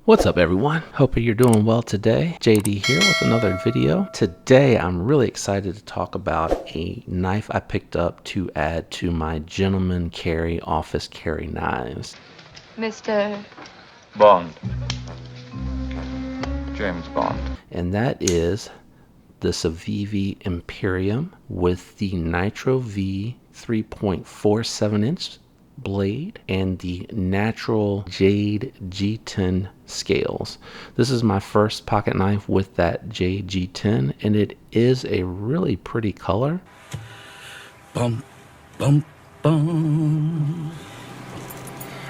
What's up everyone? Hope you're doing well today. JD here with another video. Today I'm really excited to talk about a knife I picked up to add to my gentleman carry office carry knives. Mr. Bond. James Bond. And that is the Civivi Imperium with the Nitro V 3.47 inch blade and the natural jade G10 scales. This is my first pocket knife with that jade G10, and it is a really pretty color. Bum, bum, bum.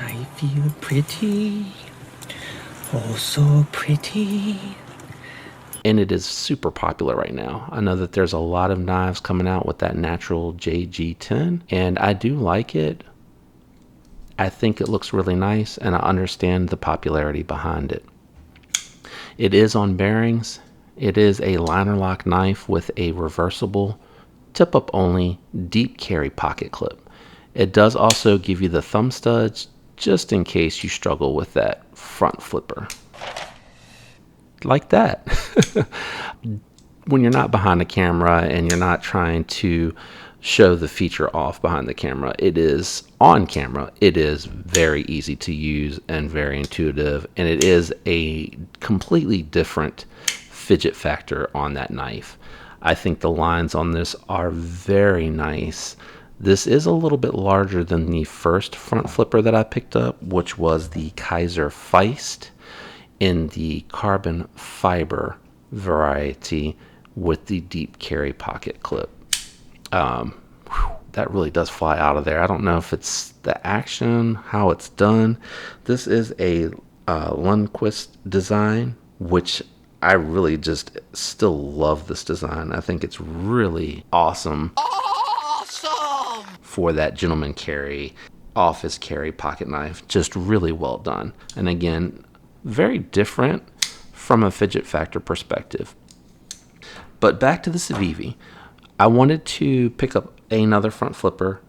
I feel pretty, oh so pretty. And it is super popular right now. I know that there's a lot of knives coming out with that natural jade G10, and I do like it. I think it looks really nice, and I understand the popularity behind it. It is on bearings. It is a liner lock knife with a reversible, tip-up only, deep carry pocket clip. It does also give you the thumb studs, just in case you struggle with that front flipper. Like that. When you're not behind the camera and you're not trying to show the feature off behind the camera, it is on camera. It is very easy to use and very intuitive, and it is a completely different fidget factor on that knife. I think the lines on this are very nice. This is a little bit larger than the first front flipper that I picked up, which was the Kaiser Feist in the carbon fiber variety with the deep carry pocket clip. That really does fly out of there. I don't know if it's the action, how it's done. This is a Lundquist design, which I really just still love this design. I think it's really awesome. Awesome! For that gentleman carry, office carry pocket knife. Just really well done. And again, very different from a fidget factor perspective. But back to the Civivi. I wanted to pick up another front flipper,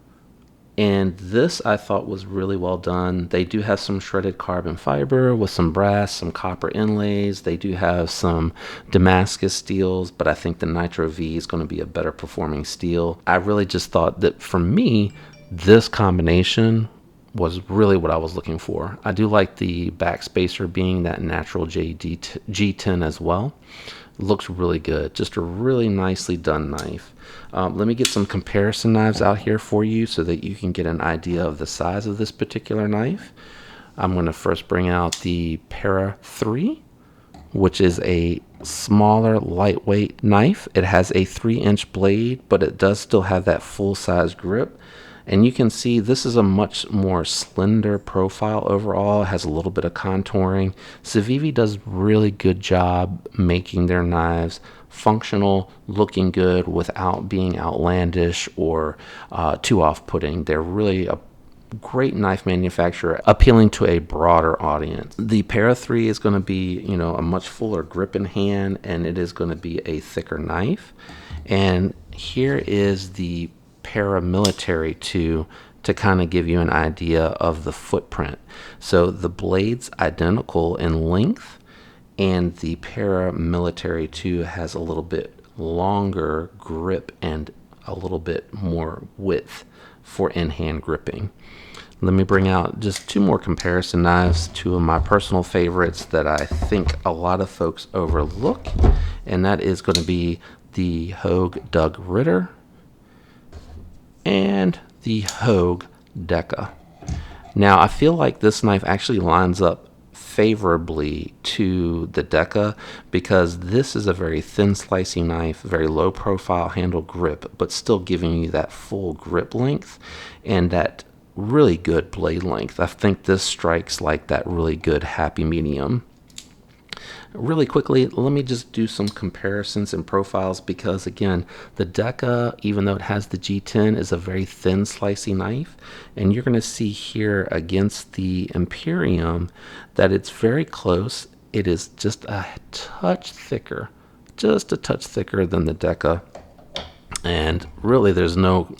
and this I thought was really well done. They do have some shredded carbon fiber with some brass, some copper inlays. They do have some Damascus steels, but I think the Nitro V is going to be a better performing steel. I really just thought that for me, this combination was really what I was looking for. I do like the back spacer being that natural G10 as well. Looks really good. Just a really nicely done knife. Let me get some comparison knives out here for you so that you can get an idea of the size of this particular knife. I'm going to first bring out the Para 3, which is a smaller, lightweight knife. It has a 3-inch blade, but it does still have that full-size grip. And you can see this is a much more slender profile overall. It has a little bit of contouring. Civivi does really good job making their knives functional, looking good without being outlandish or too off-putting. They're really a great knife manufacturer, appealing to a broader audience. The Para 3 is going to be, a much fuller grip in hand, and it is going to be a thicker knife. And here is the Paramilitary 2 to kind of give you an idea of the footprint. So the blade's identical in length, and the Paramilitary 2 has a little bit longer grip and a little bit more width for in-hand gripping. Let me bring out just two more comparison knives, two of my personal favorites that I think a lot of folks overlook, and that is going to be the Hogue Doug Ritter and the Hogue Deca. Now, I feel like this knife actually lines up favorably to the Deca because this is a very thin slicing knife, very low profile handle grip, but still giving you that full grip length and that really good blade length. I think this strikes like that really good happy medium. Really quickly, let me just do some comparisons and profiles because again, the Deca, even though it has the G10, is a very thin slicing knife, and you're going to see here against the Imperium that it's very close. It is just a touch thicker than the Deca, and really there's no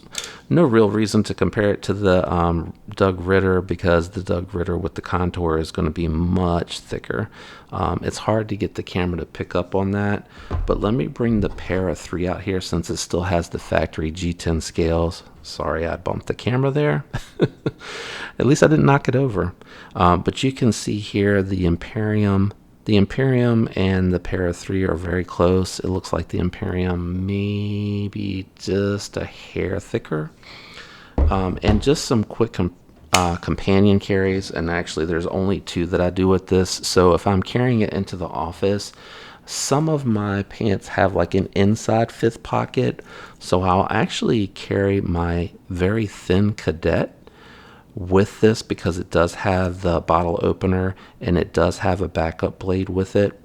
No real reason to compare it to the Doug Ritter, because the Doug Ritter with the contour is going to be much thicker. It's hard to get the camera to pick up on that, but let me bring the Para 3 out here since it still has the factory G10 scales. Sorry, I bumped the camera there. At least I didn't knock it over. But you can see here the Imperium. The Imperium and the Para 3 are very close. It looks like the Imperium maybe just a hair thicker. And just some quick companion carries. And actually, there's only two that I do with this. So if I'm carrying it into the office, some of my pants have like an inside fifth pocket. So I'll actually carry my very thin Cadet with this because it does have the bottle opener and it does have a backup blade with it.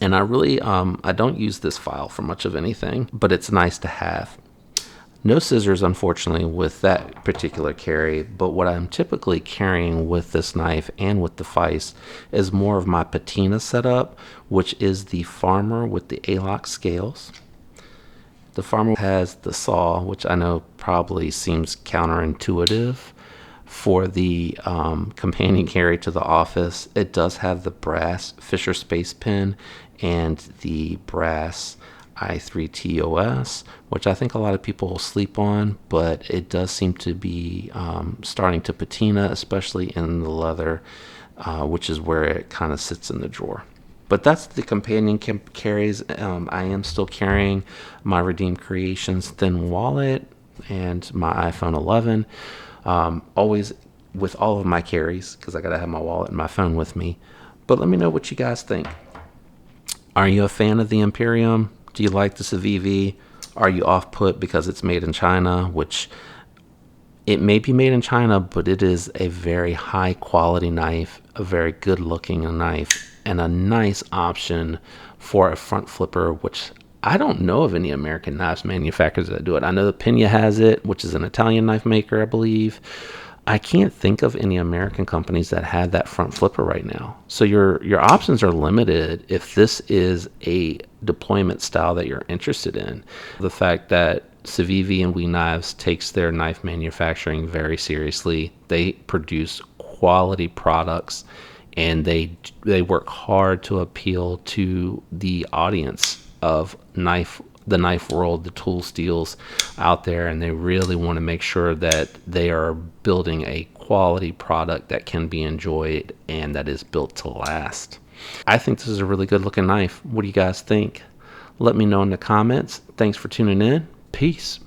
And I don't use this file for much of anything, but it's nice to have. No scissors, unfortunately, with that particular carry, but what I'm typically carrying with this knife and with the vise is more of my patina setup, which is the Farmer with the A-lock scales. The Farmer has the saw, which I know probably seems counterintuitive for the companion carry to the office. It does have the brass Fisher Space Pen and the brass i3TOS, which I think a lot of people will sleep on, but it does seem to be starting to patina, especially in the leather, which is where it kind of sits in the drawer. But that's the companion carries. I am still carrying my Redeem Creations thin wallet and my iPhone 11. Always with all of my carries, because I gotta have my wallet and my phone with me. But let me know what you guys think. Are you a fan of the Imperium? Do you like the Civivi? Are you off put because it's made in China? Which it may be made in China, but it is a very high quality knife, a very good looking knife, and a nice option for a front flipper, which I don't know of any American knives manufacturers that do it. I know the Pena has it, which is an Italian knife maker, I believe. I can't think of any American companies that have that front flipper right now. So your options are limited if this is a deployment style that you're interested in. The fact that Civivi and We Knives takes their knife manufacturing very seriously. They produce quality products and they work hard to appeal to the audience of the knife world, the tool steels out there, and they really want to make sure that they are building a quality product that can be enjoyed and that is built to last. I think this is a really good looking knife. What do you guys think? Let me know in the comments. Thanks for tuning in. Peace.